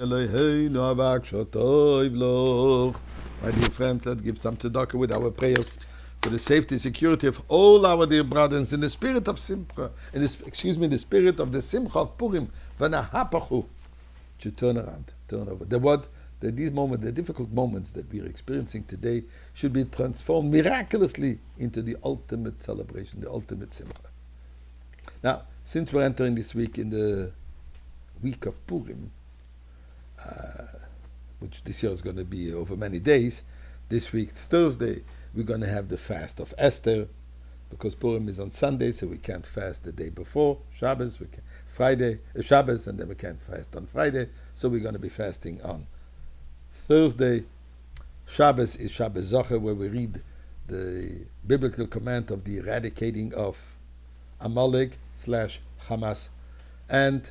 My dear friends, let's give some tzedakah with our prayers for the safety and security of all our dear brothers in the spirit of Simcha, the spirit of the Simcha of Purim, v'nahapachu, to turn around, turn over. These moments, the difficult moments that we are experiencing today, should be transformed miraculously into the ultimate celebration, the ultimate Simcha. Now, since we're entering this week in the week of Purim, which this year is going to be over many days. This week, Thursday, we're going to have the fast of Esther, because Purim is on Sunday, so we can't fast the day before Shabbos. Shabbos, and then we can't fast on Friday. So we're going to be fasting on Thursday. Shabbos is Shabbos Zocher, where we read the biblical command of the eradicating of Amalek/Hamas, and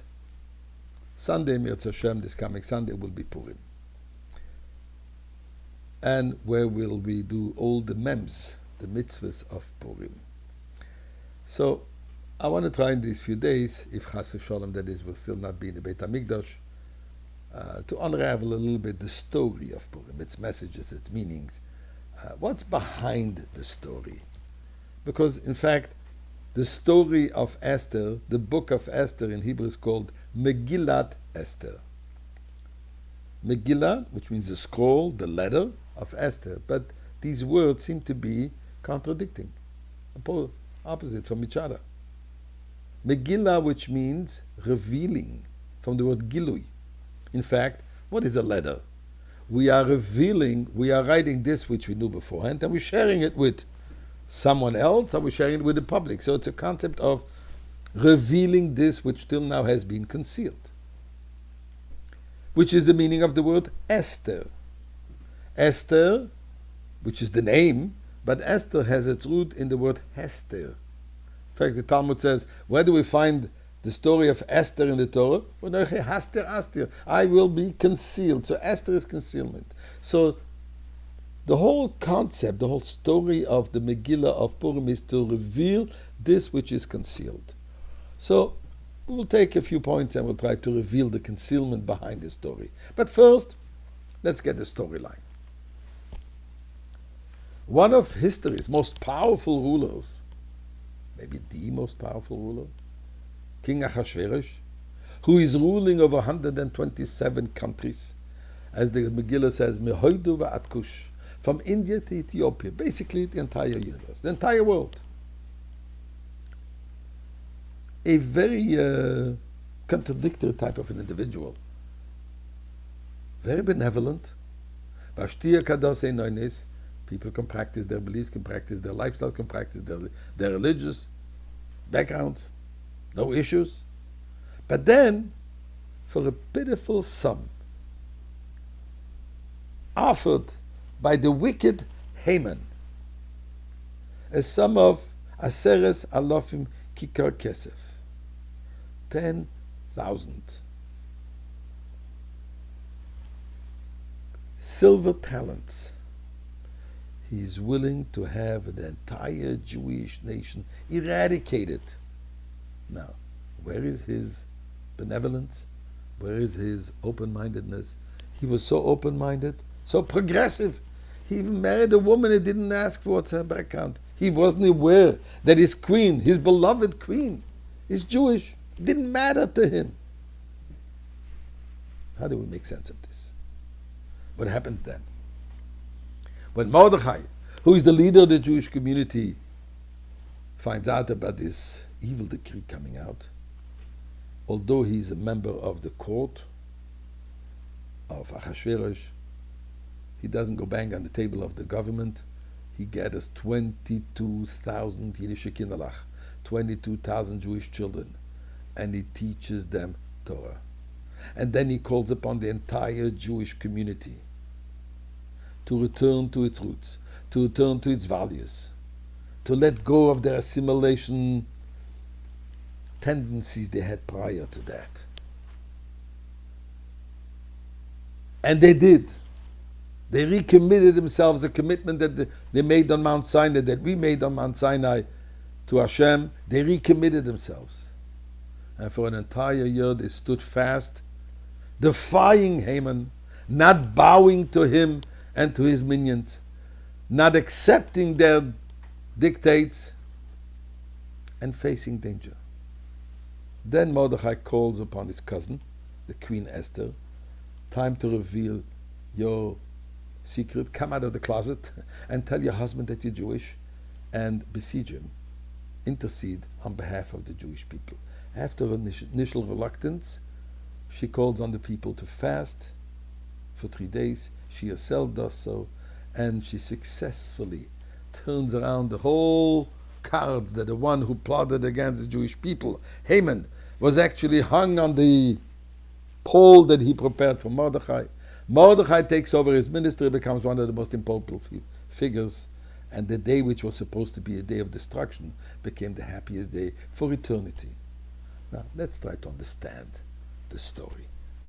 Sunday, Mirz Hashem, this coming Sunday, will be Purim. And where will we do all the mems, the mitzvahs of Purim. So, I want to try in these few days, if Chas v'Sholem, that is, will still not be in the Beit HaMikdash, to unravel a little bit the story of Purim, its messages, its meanings. What's behind the story? Because, in fact, the story of Esther, the book of Esther in Hebrew is called Megillat Esther. Megillah, which means the scroll, the letter of Esther, but these words seem to be contradicting, opposite from each other. Megillah, which means revealing, from the word gilui. In fact, what is a letter? We are revealing, we are writing this which we knew beforehand, and we're sharing it with someone else, or we're sharing it with the public. So it's a concept of revealing this which till now has been concealed, which is the meaning of the word Esther. Esther, which is the name, but Esther has its root in the word Hester. In fact, the Talmud says, where do we find the story of Esther in the Torah? I will be concealed. So Esther is concealment. So the whole concept, the whole story of the Megillah of Purim is to reveal this which is concealed. So we will take a few points and we'll try to reveal the concealment behind the story. But first, let's get the storyline. One of history's most powerful rulers, maybe the most powerful ruler, King Achashverosh, who is ruling over 127 countries, as the Megillah says, Mehoidu va'at Kush, from India to Ethiopia, basically the entire universe, the entire world. A very contradictory type of an individual. Very benevolent. People can practice their beliefs, can practice their lifestyle, can practice their religious backgrounds. No issues. But then, for a pitiful sum, offered by the wicked Haman, a sum of Aseres Alofim Kikar Kesef, 10,000 silver talents. He is willing to have the entire Jewish nation eradicated. Now, where is his benevolence? Where is his open-mindedness? He was so open-minded, so progressive. He even married a woman he didn't ask for what's her background. He wasn't aware that his queen, his beloved queen, is Jewish. It didn't matter to him. How do we make sense of this? What happens then? When Mordechai, who is the leader of the Jewish community, finds out about this evil decree coming out, although he is a member of the court of Achashverosh, he doesn't go bang on the table of the government. He gathers 22,000 Yiddische Kinderlach, 22,000 Jewish children, and he teaches them Torah. And then he calls upon the entire Jewish community to return to its roots, to return to its values, to let go of their assimilation tendencies they had prior to that. And they did. They recommitted themselves, the commitment that they made on Mount Sinai, that we made on Mount Sinai to Hashem, they recommitted themselves. And for an entire year they stood fast defying Haman, not bowing to him and to his minions, not accepting their dictates, and facing danger. Then Mordechai calls upon his cousin, the Queen Esther, time to reveal your secret, come out of the closet and tell your husband that you're Jewish and besiege him, intercede on behalf of the Jewish people. After initial reluctance, she calls on the people to fast for 3 days. She herself does so, and she successfully turns around the whole cards that the one who plotted against the Jewish people, Haman, was actually hung on the pole that he prepared for Mordechai. Mordechai takes over his ministry, becomes one of the most important figures, and the day which was supposed to be a day of destruction became the happiest day for eternity. Now, let's try to understand the story.